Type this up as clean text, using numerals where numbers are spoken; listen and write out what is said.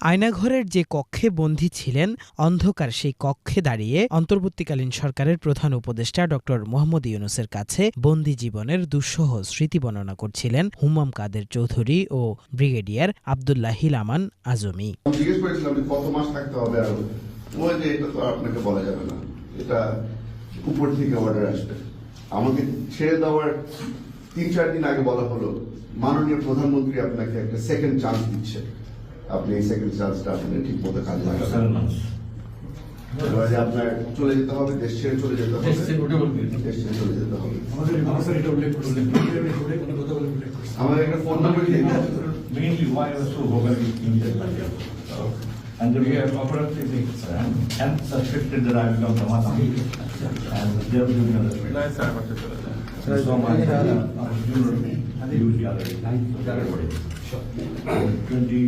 আয়নাঘরের যে কক্ষে বন্দী ছিলেন, অন্ধকার সেই কক্ষে দাঁড়িয়ে অন্তর্বর্তীকালীন সরকারের প্রধান উপদেষ্টা ডক্টর মোহাম্মদ ইউনূসের কাছে বন্দী জীবনের দুঃসহ স্মৃতি বর্ণনা করছিলেন হুমাম কাদের চৌধুরী ও ব্রিগেডিয়ার আব্দুল্লাহিল আমান আজমি। জিজ্ঞেস করেছিলাম কত মাস থাকতে হবে, আর ওই যে এটা তো আপনাকে বলা যাবে না, এটা উপর থেকে অর্ডার আসবে। আমাকে ছেড়ে দেওয়ার ৩-৪ দিন আগে বলা হলো মাননীয় প্রধানমন্ত্রী আপনাকে একটা সেকেন্ড চান্স দিচ্ছে, আপনি এই সেকেন্ড চান্সটা আপনি ঠিক মতো কাজে লাগাবেন। আপনার চলে যেতে হবে, দেশ ছেড়ে চলে যেতে হবে, দেশ ছেড়ে চলে যেতে হবে। আমাদের একটা ফোন নাম্বার দিয়ে mainly why I was so vocal in India. And we have operated and suspected that I will come from Assam. And they have given us a nice so much huge gallery. 20